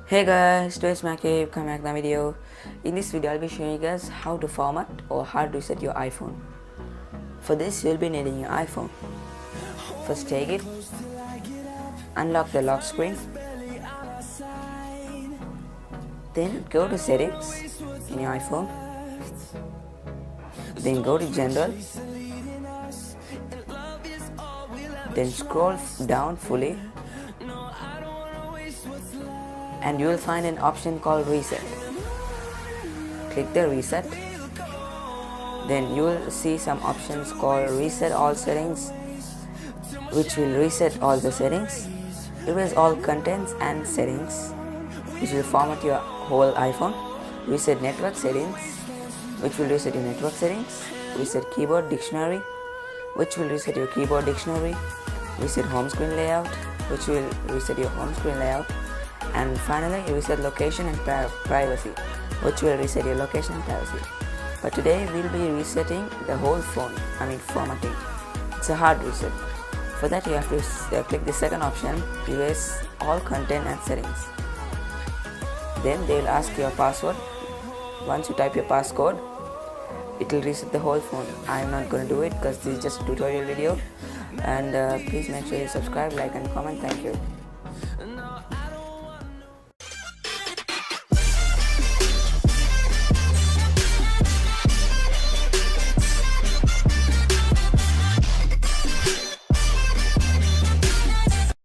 Hey guys, today's my cave, come back to the video. In this video I'll be showing you guys how to format or hard reset your iPhone. For this you'll be needing your iPhone. First take it, unlock the lock screen, then go to settings in your iPhone, then go to general, then scroll down fully and you will find an option called reset. Click the reset, then you will see some options called reset all settings, which will reset all the settings, erase all contents and settings, which will format your whole iPhone, reset network settings, which will reset your network settings, reset keyboard dictionary, which will reset your keyboard dictionary, reset home screen layout, which will reset your home screen layout, and finally reset location and privacy, which will reset your location and privacy. But today we'll be resetting the whole phone, formatting. It's a hard reset. For that you have to click the second option, erase all content and settings. Then they will ask your password. Once you type your passcode, it will reset the whole phone. I am not going to do it because this is just a tutorial video, and please make sure you subscribe, like and comment. Thank you.